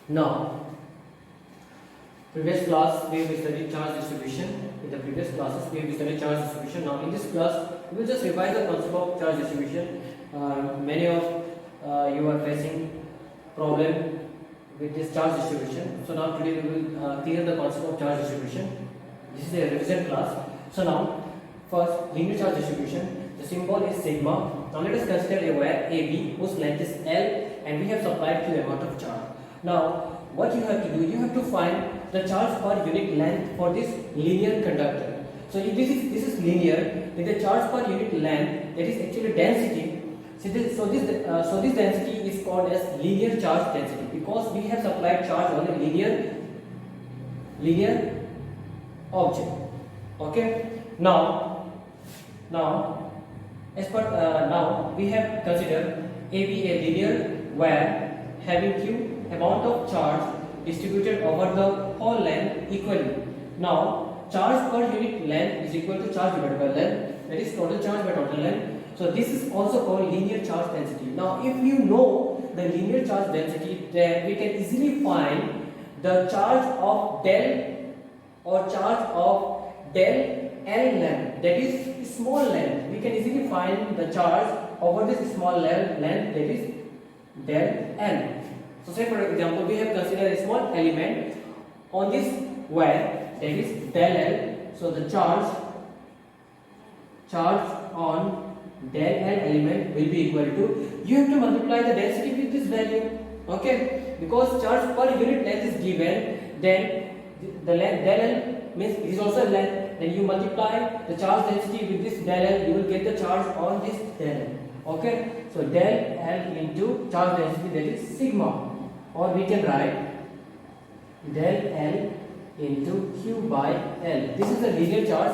Now, previous class we have studied charge distribution. In the previous classes we have studied charge distribution. Now in this class we will just revise the concept of charge distribution. Many of you are facing problem with this charge distribution. So now today we will clear the concept of charge distribution. This is a revision class. So now first linear charge distribution. The symbol is sigma. Now let us consider a wire AB whose length is L and we have supplied Q amount of charge. Now what you have to do, you have to find the charge per unit length for this linear conductor. So if this is linear, then the charge per unit length, that is actually density. So this density is called as linear charge density because we have supplied charge on a linear object. Okay. Now as per now we have considered AB a linear wire having Q amount of charge distributed over the whole length equally. Now charge per unit length is equal to charge divided by length, that is total charge by total length. So this is also called linear charge density. Now if you know the linear charge density, then we can easily find the charge of del or charge of del L length, that is small length. We can easily find the charge over this small length, that is del L. So say for example we have considered a small element on this wire, that is del L. So the charge on del L element will be equal to, you have to multiply the density with this value. Okay, because charge per unit length is given, then the length del L means it is also length. Then you multiply the charge density with this del L, you will get the charge on this del L. Okay, so del L into charge density, that is sigma, or we can write del L into Q by L. This is the linear charge,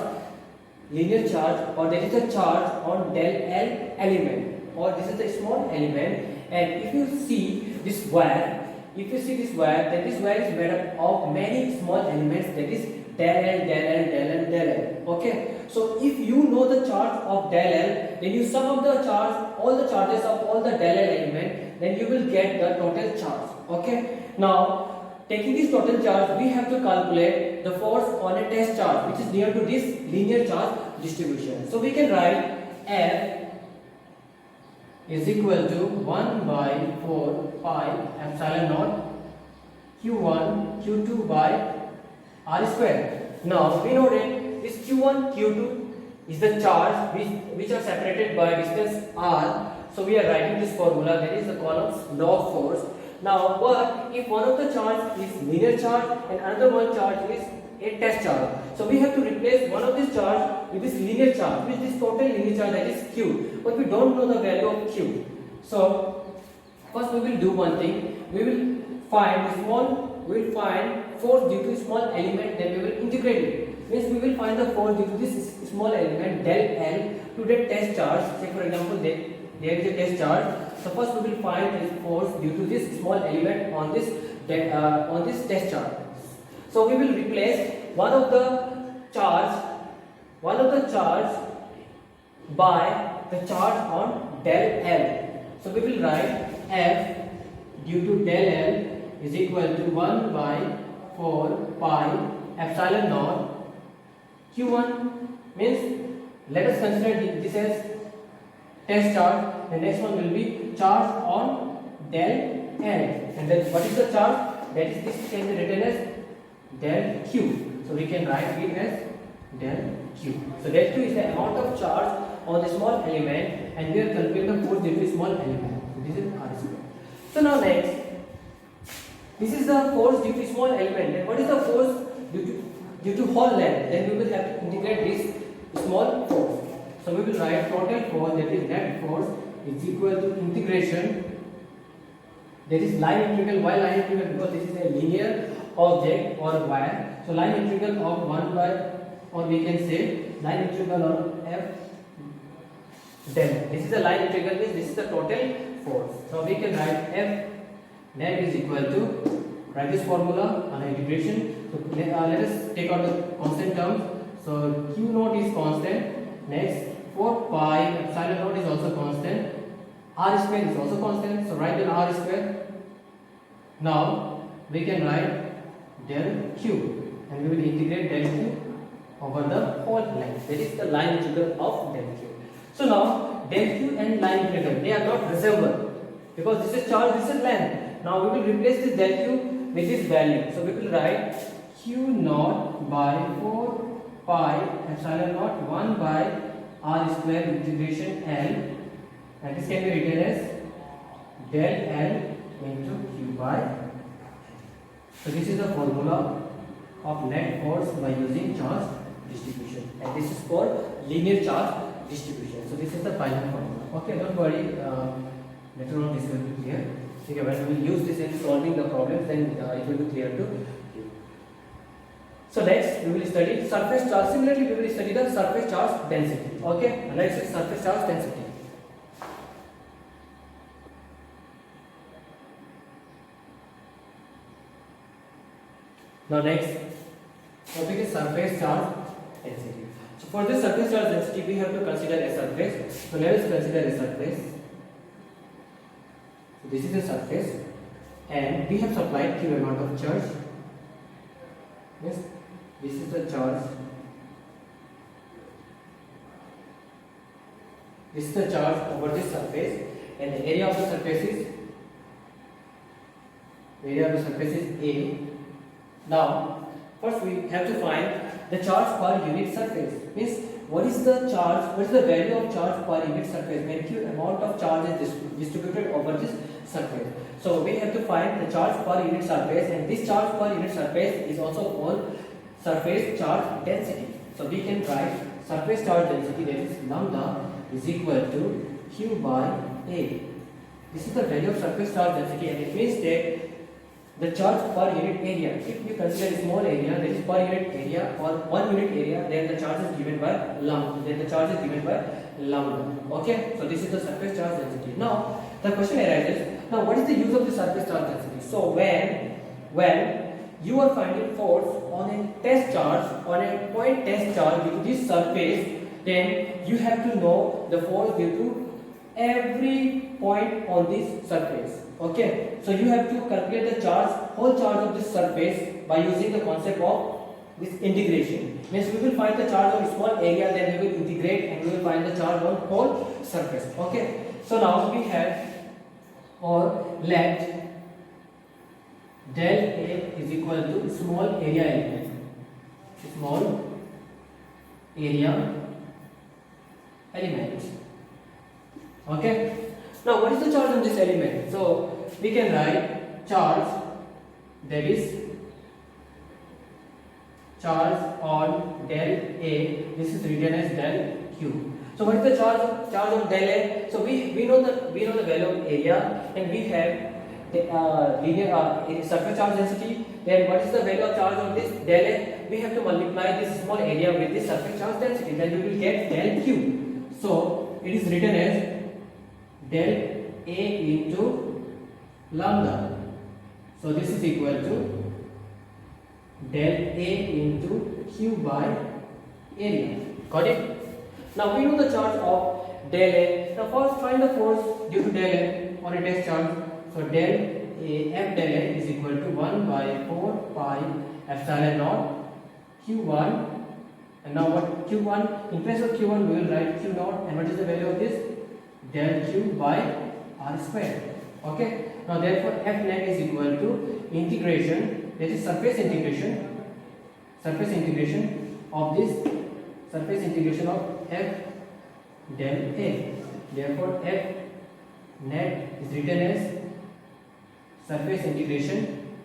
or that is the charge on del L element, or this is the small element. And if you see this wire, then this wire is made up of many small elements, that is del L, del L, del L, del L. Okay, so if you know the charge of del L, then you sum up the charge, all the charges of all the del L element, then you will get the total charge. Okay, now taking this total charge, we have to calculate the force on a test charge which is near to this linear charge distribution. So we can write F is equal to 1 by 4 pi epsilon naught Q1 Q2 by R square. Now we know that this Q1 Q2 is the charge which are separated by distance R. So we are writing this formula, that is the Coulomb's law of force. Now what if one of the charge is linear charge and another one charge is a test charge? So we have to replace one of this charge with this linear charge, with this total linear charge, that is Q, but we don't know the value of Q. So first we will do one thing, we will find force due to small element, then we will integrate it. Means we will find the force due to this small element del L to the test charge. Say for example there is a test charge. So first we will find this force due to this small element on this test charge. So we will replace one of the charge by the charge on del L. So we will write F due to del L is equal to 1 by 4 pi epsilon naught Q1, means let us consider this as test charge. The next one will be charge on del L, and then what is the charge? That is, this can be written as del Q. So we can write it as del Q. So del Q is the amount of charge on the small element, and we are calculating the force due to small element. So this is R square. So now next, this is the force due to small element. Then what is the force due to whole length? Then we will have to integrate this small force. So we will write total force, that is net force, is equal to integration, that is line integral. Why line integral? Because this is a linear object or wire. So line integral of 1 by, or we can say line integral of F del. This is the line integral, means this is the total force. So we can write F net is equal to, write this formula on integration. So let us take out the constant terms. So Q naught is constant. Next 4 pi epsilon naught is also constant. R square is also constant. So write down R square. Now we can write del q, and we will integrate del q over the whole line. That is the line integral of del q. So now del q and line integral, they are not resemble because this is charge, this is length. Now we will replace this del q with this value. So we will write q naught by 4 pi epsilon naught 1 by r square integration L, and this can be written as del L into q by. So this is the formula of net force by using charge distribution, and this is for linear charge distribution. So this is the final formula. Okay, don't worry, later on this will be clear. Okay, when we will use this in solving the problems, then it will be clear to you. So next we will study surface charge. Similarly, we will study the surface charge density. Okay, let's see surface charge density. Now next topic is surface charge density. So for this surface charge density, we have to consider a surface. So let us consider a surface. So this is a surface, and we have supplied Q amount of charge. Yes, this is the charge. This is the charge over this surface, and the area of the surface is A. Now, first we have to find the charge per unit surface. Means what is the charge? What is the value of charge per unit surface when Q amount of charge is distributed over this surface? So we have to find the charge per unit surface, and this charge per unit surface is also called surface charge density. So we can write surface charge density, that is lambda is equal to Q by A. This is the value of surface charge density, and it means that the charge per unit area, if you consider a small area, that is per unit area or 1 unit area, then the charge is given by lambda. Okay, so this is the surface charge density. Now the question arises, now what is the use of the surface charge density? So when you are finding force on a test charge, on a point test charge due to this surface, then you have to know the force due to every point on this surface. Okay, so you have to calculate the charge, whole charge of this surface by using the concept of this integration. Means we will find the charge on small area, then we will integrate and we will find the charge on whole surface. Okay, so now we have, or let del A is equal to small area element. Small area element. Okay. Now what is the charge on this element? So we can write charge, that is charge on del A. This is written as del Q. So what is the charge on del A? So we know the value of area, and we have the linear surface charge density. Then what is the value of charge on this del A? We have to multiply this small area with this surface charge density. Then we will get del Q. So it is written as del A into lambda. So this is equal to del A into Q by area. Got it? Now we know the charge of del A. Now first find the force due to del A on a test charge. So del A, F del A is equal to 1 by 4 pi epsilon naught Q1. And now what Q1, in place of Q1 we will write Q naught, and what is the value of this? Del Q by R square. Okay, now therefore F net is equal to integration, that is surface integration of this, surface integration of F del A. Therefore F net is written as surface integration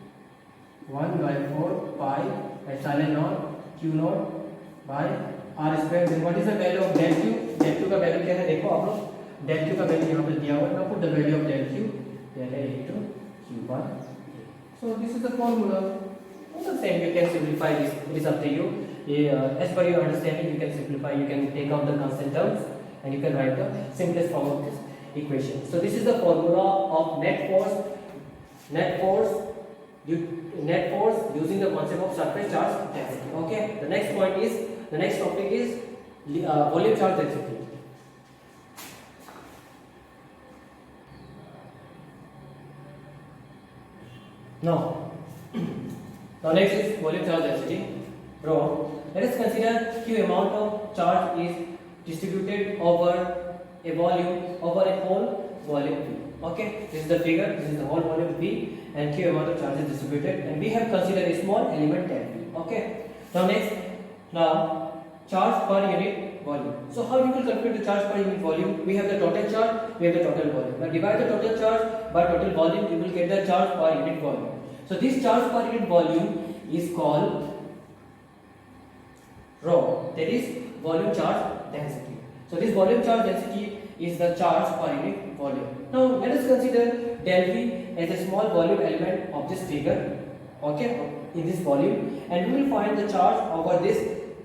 1 by 4 pi epsilon naught Q naught by R square. Then what is the value of del Q? Del Q का value क्या है देखो आप लोग, del Q का value यहाँ पे दिया हुआ है. Now put the value of del Q, del A into Q by A. So this is the formula. Also same, you can simplify this. It is up to you. As per your understanding, you can simplify. You can take out the constant terms and you can write the simplest form of this equation. So this is the formula of net force. Net force using the concept of surface charge density. Okay. The next topic is volume charge density. Now Now next is volume charge density rho. Let us consider q amount of charge is distributed over a volume over a whole volume V. Okay, this is the figure. This is the whole volume V, and q amount of charge is distributed, and we have considered a small element del V. Okay. Now charge per unit volume. So how you will calculate the charge per unit volume? We have the total charge, we have the total volume. Now divide the total charge by total volume, you will get the charge per unit volume. So this charge per unit volume is called rho, that is volume charge density. So this volume charge density is the charge per unit volume. Now let us consider del V as a small volume element of this figure, okay, in this volume, and we will find the charge over this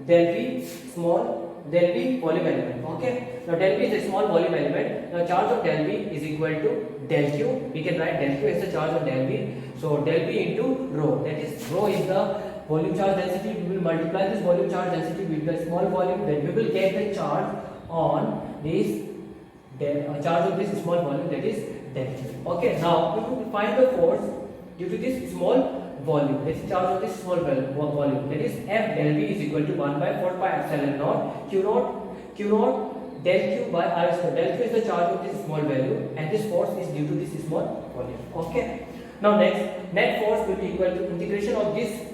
del V volume element. Okay, now del V is a small volume element. Now charge of del V is equal to del Q. We can write del Q as the charge of del V. So del V into rho, that is rho is the volume charge density. We will multiply this volume charge density with the small volume, then we will get the charge on this charge of this small volume, that is del Q. Okay, now we will find the force due to this small volume. This is charge of this small volume, that is F del V is equal to 1 by 4 pi epsilon naught Q naught del Q by R square. Del Q is the charge of this small value, and this force is due to this small volume. Okay. Now next, net force will be equal to integration of this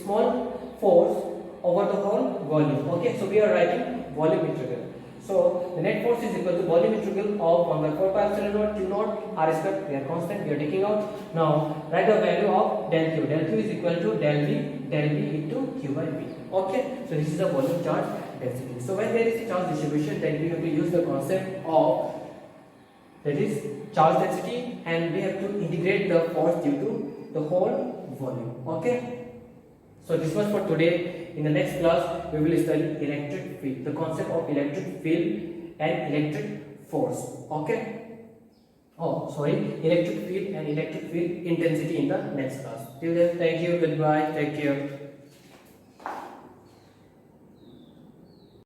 small force over the whole volume. Okay, so we are writing volume integral. So the net force is equal to volume integral of 1 by 4 pi epsilon naught Q naught R square. We are constant, we are taking out. Now write the value of del Q. Del Q is equal to del V into Q by V. Okay, so this is the volume charge density. So when there is a charge distribution, then we have to use the concept of, that is charge density, and we have to integrate the force due to the whole volume. Okay, so this was for today. In the next class we will study electric field, the concept of electric field and electric force. Okay, electric field and electric field intensity in the next class. Till then, thank you, goodbye, take care.